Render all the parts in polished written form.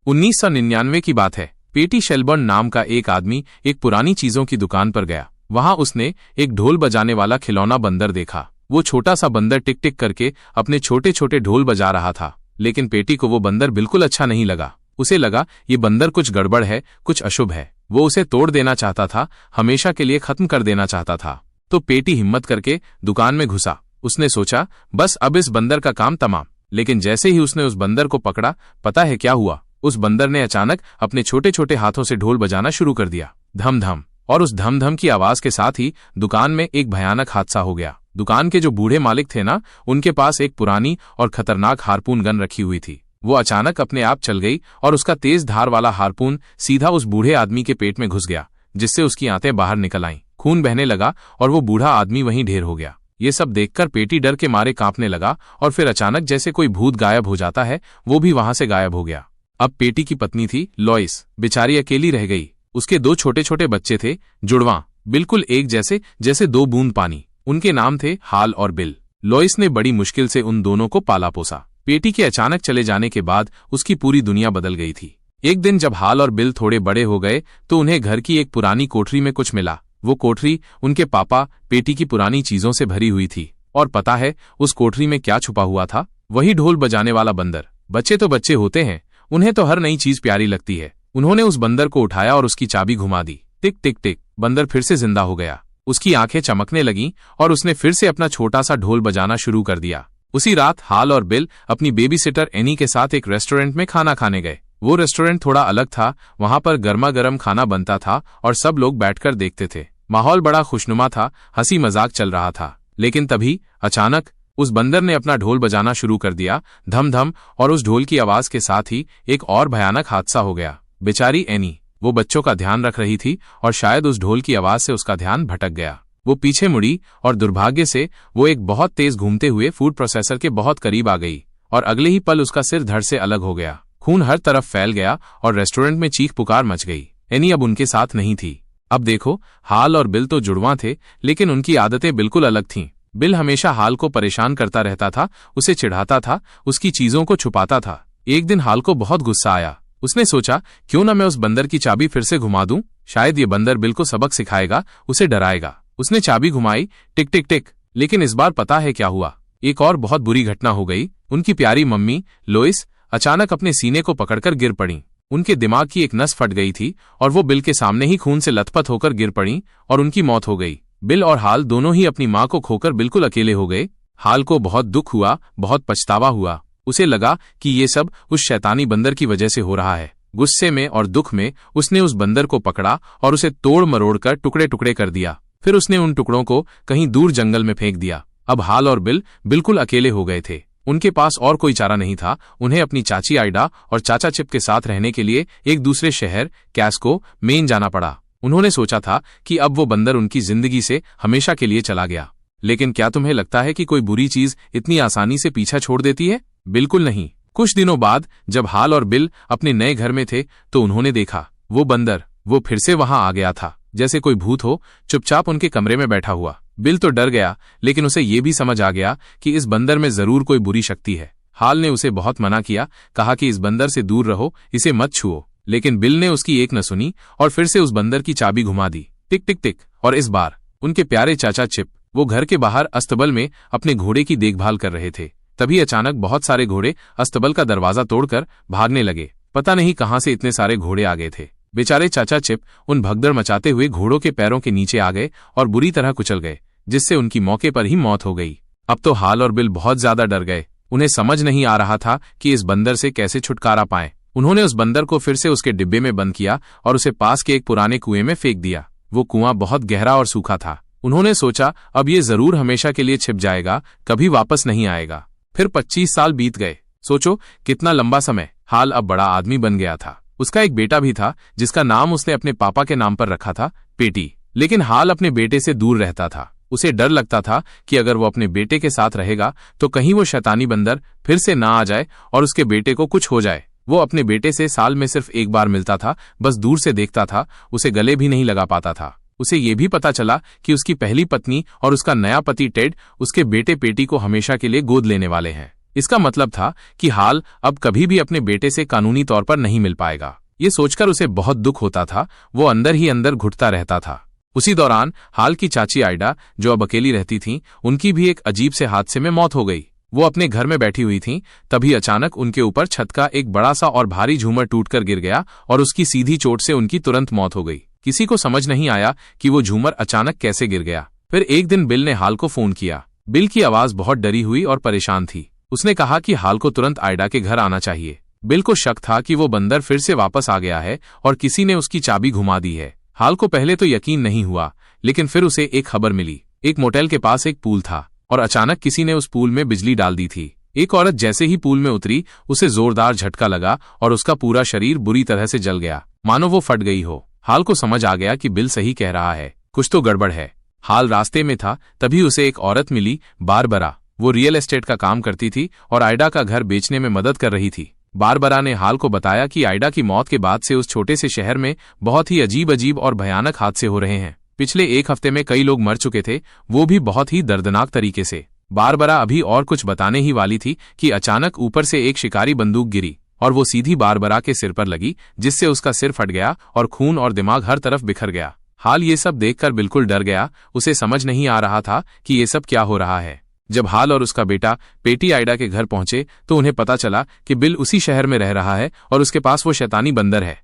1999 की बात है। पेटी शेलबर्न नाम का एक आदमी एक पुरानी चीजों की दुकान पर गया। वहां उसने एक ढोल बजाने वाला खिलौना बंदर देखा। वो छोटा सा बंदर टिक टिक करके अपने छोटे छोटे ढोल बजा रहा था, लेकिन पेटी को वो बंदर बिल्कुल अच्छा नहीं लगा। उसे लगा ये बंदर कुछ गड़बड़ है, कुछ अशुभ है। वो उसे तोड़ देना चाहता था, हमेशा के लिए खत्म कर देना चाहता था। तो पेटी हिम्मत करके दुकान में घुसा। उसने सोचा बस अब इस बंदर का काम तमाम। लेकिन जैसे ही उसने उस बंदर को पकड़ा, पता है क्या हुआ? उस बंदर ने अचानक अपने छोटे छोटे हाथों से ढोल बजाना शुरू कर दिया, धम धम। और उस धम धम की आवाज के साथ ही दुकान में एक भयानक हादसा हो गया। दुकान के जो बूढ़े मालिक थे ना, उनके पास एक पुरानी और खतरनाक हारपून गन रखी हुई थी। वो अचानक अपने आप चल गई और उसका तेज धार वाला हारपून सीधा उस बूढ़े आदमी के पेट में घुस गया, जिससे उसकी आंतें बाहर निकल आईं। खून बहने लगा और वो बूढ़ा आदमी वहीं ढेर हो गया। ये सब देखकर पेटी डर के मारे कांपने लगा और फिर अचानक जैसे कोई भूत गायब हो जाता है, वो भी वहां से गायब हो गया। अब पेटी की पत्नी थी लॉइस, बेचारी अकेली रह गई। उसके दो छोटे छोटे बच्चे थे, जुड़वां, बिल्कुल एक जैसे, जैसे दो बूंद पानी। उनके नाम थे हाल और बिल। लॉइस ने बड़ी मुश्किल से उन दोनों को पाला पोसा। पेटी के अचानक चले जाने के बाद उसकी पूरी दुनिया बदल गई थी। एक दिन जब हाल और बिल थोड़े बड़े हो गए तो उन्हें घर की एक पुरानी कोठरी में कुछ मिला। वो कोठरी उनके पापा पेटी की पुरानी चीजों से भरी हुई थी। और पता है उस कोठरी में क्या छुपा हुआ था? वही ढोल बजाने वाला बंदर। बच्चे तो बच्चे होते हैं, उन्हें तो हर नई चीज प्यारी लगती है। उन्होंने उस बंदर को उठाया और उसकी चाबी घुमा दी। टिक टिक टिक, बंदर फिर से जिंदा हो गया। उसकी आंखें चमकने लगीं और उसने फिर से अपना छोटा सा ढोल बजाना शुरू कर दिया। उसी रात हाल और बिल अपनी बेबी सिटर एनी के साथ एक रेस्टोरेंट में खाना खाने गए। वो रेस्टोरेंट थोड़ा अलग था, वहां पर गर्मा गर्म खाना बनता था और सब लोग बैठकर देखते थे। माहौल बड़ा खुशनुमा था, हंसी मजाक चल रहा था। लेकिन तभी अचानक उस बंदर ने अपना ढोल बजाना शुरू कर दिया, धम धम। और उस ढोल की आवाज के साथ ही एक और भयानक हादसा हो गया। बेचारी एनी, वो बच्चों का ध्यान रख रही थी और शायद उस ढोल की आवाज से उसका ध्यान भटक गया। वो पीछे मुड़ी और दुर्भाग्य से वो एक बहुत तेज घूमते हुए फूड प्रोसेसर के बहुत करीब आ गई और अगले ही पल उसका सिर धड़ से अलग हो गया। खून हर तरफ फैल गया और रेस्टोरेंट में चीख पुकार मच गई। एनी अब उनके साथ नहीं थी। अब देखो, हाल और बिल तो जुड़वां थे, लेकिन उनकी आदतें बिल्कुल अलग थीं। बिल हमेशा हाल को परेशान करता रहता था, उसे चिढ़ाता था, उसकी चीजों को छुपाता था। एक दिन हाल को बहुत गुस्सा आया। उसने सोचा क्यों न मैं उस बंदर की चाबी फिर से घुमा दूं, शायद ये बंदर बिल को सबक सिखाएगा, उसे डराएगा। उसने चाबी घुमाई, टिक टिक टिक। लेकिन इस बार पता है क्या हुआ? एक और बहुत बुरी घटना हो गई। उनकी प्यारी मम्मी लोइस अचानक अपने सीने को पकड़कर गिर पड़ी। उनके दिमाग की एक नस फट गई थी और वो बिल के सामने ही खून से लथपथ होकर गिर पड़ी और उनकी मौत हो गई। बिल और हाल दोनों ही अपनी मां को खोकर बिल्कुल अकेले हो गए। हाल को बहुत दुख हुआ, बहुत पछतावा हुआ। उसे लगा कि ये सब उस शैतानी बंदर की वजह से हो रहा है। गुस्से में और दुख में उसने उस बंदर को पकड़ा और उसे तोड़ मरोड़ कर टुकड़े टुकड़े कर दिया। फिर उसने उन टुकड़ों को कहीं दूर जंगल में फेंक दिया। अब हाल और बिल बिल्कुल अकेले हो गए थे। उनके पास और कोई चारा नहीं था। उन्हें अपनी चाची आइडा और चाचा चिप के साथ रहने के लिए एक दूसरे शहर कैस्को मेन जाना पड़ा। उन्होंने सोचा था कि अब वो बंदर उनकी जिंदगी से हमेशा के लिए चला गया। लेकिन क्या तुम्हें लगता है कि कोई बुरी चीज इतनी आसानी से पीछा छोड़ देती है? बिल्कुल नहीं। कुछ दिनों बाद जब हाल और बिल अपने नए घर में थे तो उन्होंने देखा वो बंदर, वो फिर से वहां आ गया था, जैसे कोई भूत हो, चुपचाप उनके कमरे में बैठा हुआ। बिल तो डर गया, लेकिन उसे ये भी समझ आ गया कि इस बंदर में जरूर कोई बुरी शक्ति है। हाल ने उसे बहुत मना किया, कहा कि इस बंदर से दूर रहो, इसे मत छुओ। लेकिन बिल ने उसकी एक न सुनी और फिर से उस बंदर की चाबी घुमा दी, टिक टिक टिक। और इस बार उनके प्यारे चाचा चिप, वो घर के बाहर अस्तबल में अपने घोड़े की देखभाल कर रहे थे। तभी अचानक बहुत सारे घोड़े अस्तबल का दरवाजा तोड़कर भागने लगे। पता नहीं कहां से इतने सारे घोड़े आ गए थे। बेचारे चाचा चिप उन भगदड़ मचाते हुए घोड़ों के पैरों के नीचे आ गए और बुरी तरह कुचल गए, जिससे उनकी मौके पर ही मौत हो गई। अब तो हाल और बिल बहुत ज्यादा डर गए। उन्हें समझ नहीं आ रहा था कि इस बंदर से कैसे छुटकारा पाएं। उन्होंने उस बंदर को फिर से उसके डिब्बे में बंद किया और उसे पास के एक पुराने कुएं में फेंक दिया। वो कुआं बहुत गहरा और सूखा था। उन्होंने सोचा अब ये जरूर हमेशा के लिए छिप जाएगा, कभी वापस नहीं आएगा। फिर 25 साल बीत गए। सोचो कितना लंबा समय। हाल अब बड़ा आदमी बन गया था। उसका एक बेटा भी था जिसका नाम उसने अपने पापा के नाम पर रखा था, पेटी। लेकिन हाल अपने बेटे से दूर रहता था। उसे डर लगता था कि अगर वो अपने बेटे के साथ रहेगा तो कहीं वो शैतानी बंदर फिर से ना आ जाए और उसके बेटे को कुछ हो जाए। वो अपने बेटे से साल में सिर्फ एक बार मिलता था, बस दूर से देखता था, उसे गले भी नहीं लगा पाता था। उसे ये भी पता चला कि उसकी पहली पत्नी और उसका नया पति टेड उसके बेटे पेटी को हमेशा के लिए गोद लेने वाले हैं। इसका मतलब था कि हाल अब कभी भी अपने बेटे से कानूनी तौर पर नहीं मिल पाएगा। ये सोचकर उसे बहुत दुख होता था। वो अंदर ही अंदर घुटता रहता था। उसी दौरान हाल की चाची आइडा, जो अब अकेली रहती थीं, उनकी भी एक अजीब से हादसे में मौत हो गई। वो अपने घर में बैठी हुई थीं, तभी अचानक उनके ऊपर छत का एक बड़ा सा और भारी झूमर टूटकर गिर गया और उसकी सीधी चोट से उनकी तुरंत मौत हो गई। किसी को समझ नहीं आया कि वो झूमर अचानक कैसे गिर गया। फिर एक दिन बिल ने हाल को फोन किया। बिल की आवाज बहुत डरी हुई और परेशान थी। उसने कहा कि हाल को तुरंत आइडा के घर आना चाहिए। बिल को शक था कि वो बंदर फिर से वापस आ गया है और किसी ने उसकी चाबी घुमा दी है। हाल को पहले तो यकीन नहीं हुआ, लेकिन फिर उसे एक खबर मिली। एक मोटेल के पास एक पूल था और अचानक किसी ने उस पूल में बिजली डाल दी थी। एक औरत जैसे ही पूल में उतरी, उसे जोरदार झटका लगा और उसका पूरा शरीर बुरी तरह से जल गया, मानो वो फट गई हो। हाल को समझ आ गया कि बिल सही कह रहा है, कुछ तो गड़बड़ है। हाल रास्ते में था, तभी उसे एक औरत मिली, बारबरा। वो रियल एस्टेट का काम करती थी और आइडा का घर बेचने में मदद कर रही थी। बारबरा ने हाल को बताया कि आइडा की मौत के बाद से उस छोटे से शहर में बहुत ही अजीब अजीब और भयानक हादसे हो रहे हैं। पिछले एक हफ्ते में कई लोग मर चुके थे, वो भी बहुत ही दर्दनाक तरीके से। बारबरा अभी और कुछ बताने ही वाली थी कि अचानक ऊपर से एक शिकारी बंदूक गिरी और वो सीधी बारबरा के सिर पर लगी, जिससे उसका सिर फट गया और खून और दिमाग हर तरफ बिखर गया। हाल ये सब देखकर बिल्कुल डर गया। उसे समझ नहीं आ रहा था कि ये सब क्या हो रहा है। जब हाल और उसका बेटा पेटी आइडा के घर पहुंचे तो उन्हें पता चला कि बिल उसी शहर में रह रहा है और उसके पास वो शैतानी बंदर है।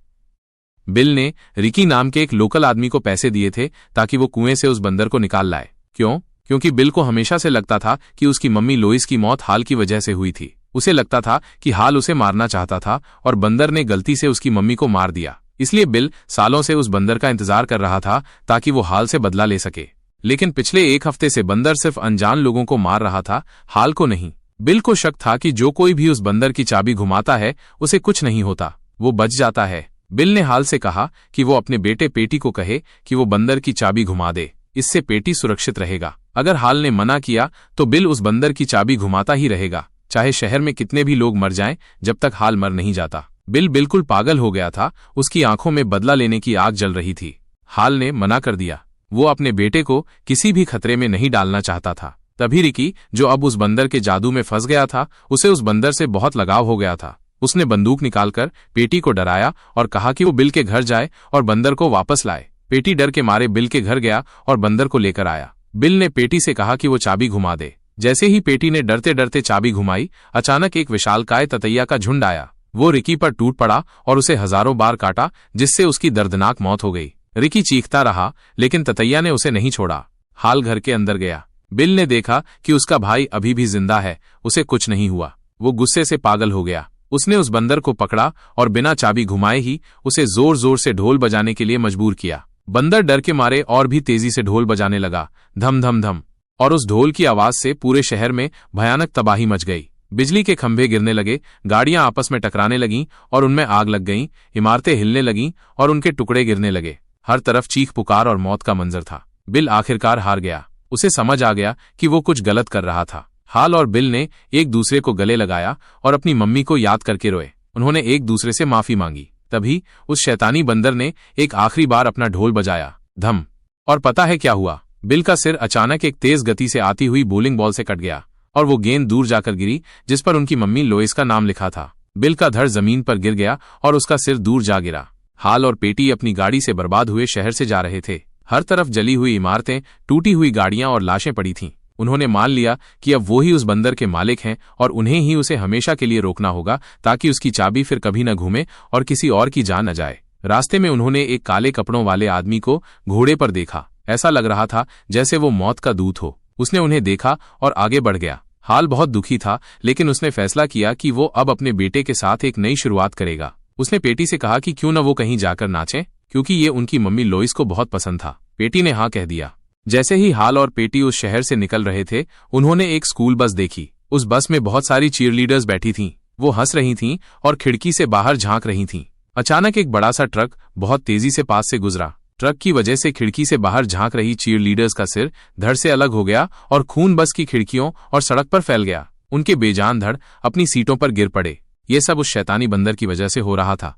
बिल ने रिकी नाम के एक लोकल आदमी को पैसे दिए थे ताकि वो कुएं से उस बंदर को निकाल लाए। क्यों? क्योंकि बिल को हमेशा से लगता था कि उसकी मम्मी लोइस की मौत हाल की वजह से हुई थी। उसे लगता था कि हाल उसे मारना चाहता था और बंदर ने गलती से उसकी मम्मी को मार दिया। इसलिए बिल सालों से उस बंदर का इंतजार कर रहा था ताकि वो हाल से बदला ले सके। लेकिन पिछले एक हफ्ते से बंदर सिर्फ अनजान लोगों को मार रहा था, हाल को नहीं। बिल को शक था कि जो कोई भी उस बंदर की चाबी घुमाता है उसे कुछ नहीं होता, वो बच जाता है। बिल ने हाल से कहा कि वो अपने बेटे पेटी को कहे कि वो बंदर की चाबी घुमा दे, इससे पेटी सुरक्षित रहेगा। अगर हाल ने मना किया तो बिल उस बंदर की चाबी घुमाता ही रहेगा, चाहे शहर में कितने भी लोग मर जाएं, जब तक हाल मर नहीं जाता। बिल बिल्कुल पागल हो गया था। उसकी आंखों में बदला लेने की आग जल रही थी। हाल ने मना कर दिया। वो अपने बेटे को किसी भी खतरे में नहीं डालना चाहता था। तभी रिकी, जो अब उस बंदर के जादू में फंस गया था, उसे उस बंदर से बहुत लगाव हो गया था। उसने बंदूक निकालकर पेटी को डराया और कहा कि वो बिल के घर जाए और बंदर को वापस लाए। पेटी डर के मारे बिल के घर गया और बंदर को लेकर आया। बिल ने पेटी से कहा कि वो चाबी घुमा दे। जैसे ही पेटी ने डरते डरते चाबी घुमाई, अचानक एक विशालकाय ततैया का झुंड आया। वो रिकी पर टूट पड़ा और उसे हजारों बार काटा, जिससे उसकी दर्दनाक मौत हो गई। रिकी चीखता रहा, लेकिन ततैया ने उसे नहीं छोड़ा। हाल घर के अंदर गया। बिल ने देखा कि उसका भाई अभी भी जिंदा है, उसे कुछ नहीं हुआ। वो गुस्से से पागल हो गया। उसने उस बंदर को पकड़ा और बिना चाबी घुमाए ही उसे जोर जोर से ढोल बजाने के लिए मजबूर किया। बंदर डर के मारे और भी तेजी से ढोल बजाने लगा, धम धम धम, और उस ढोल की आवाज से पूरे शहर में भयानक तबाही मच गई। बिजली के खंभे गिरने लगे, गाड़ियां आपस में टकराने लगीं और उनमें आग लग गईं, इमारतें हिलने लगीं और उनके टुकड़े गिरने लगे। हर तरफ चीख पुकार और मौत का मंजर था। बिल आखिरकार हार गया। उसे समझ आ गया कि वो कुछ गलत कर रहा था। हाल और बिल ने एक दूसरे को गले लगाया और अपनी मम्मी को याद करके रोए। उन्होंने एक दूसरे से माफी मांगी। तभी उस शैतानी बंदर ने एक आखिरी बार अपना ढोल बजाया, धम। और पता है क्या हुआ? बिल का सिर अचानक एक तेज गति से आती हुई बोलिंग बॉल से कट गया और वो गेंद दूर जाकर गिरी, जिस पर उनकी मम्मी लोइस का नाम लिखा था। बिल का धड़ जमीन पर गिर गया और उसका सिर दूर जा गिरा। हाल और पेटी अपनी गाड़ी से बर्बाद हुए शहर से जा रहे थे। हर तरफ जली हुई इमारतें, टूटी हुई गाड़ियां और लाशें पड़ी थीं। उन्होंने मान लिया कि अब वो ही उस बंदर के मालिक हैं और उन्हें ही उसे हमेशा के लिए रोकना होगा, ताकि उसकी चाबी फिर कभी न घूमे और किसी और की जान न जाए। रास्ते में उन्होंने एक काले कपड़ों वाले आदमी को घोड़े पर देखा। ऐसा लग रहा था जैसे वो मौत का दूत हो। उसने उन्हें देखा और आगे बढ़ गया। हाल बहुत दुखी था, लेकिन उसने फैसला किया कि वो अब अपने बेटे के साथ एक नई शुरुआत करेगा। उसने पेटी से कहा कि क्यों न वो कहीं जाकर नाचे, क्योंकि ये उनकी मम्मी लोइस को बहुत पसंद था। पेटी ने हाँ कह दिया। जैसे ही हाल और पेटी उस शहर से निकल रहे थे, उन्होंने एक स्कूल बस देखी। उस बस में बहुत सारी चीयरलीडर्स बैठी थीं। वो हंस रही थीं और खिड़की से बाहर झांक रही थीं। अचानक एक बड़ा सा ट्रक बहुत तेजी से पास से गुजरा। ट्रक की वजह से खिड़की से बाहर झांक रही चीयरलीडर्स का सिर धड़ से अलग हो गया और खून बस की खिड़कियों और सड़क पर फैल गया। उनके बेजान धड़ अपनी सीटों पर गिर पड़े। ये सब उस शैतानी बंदर की वजह से हो रहा था।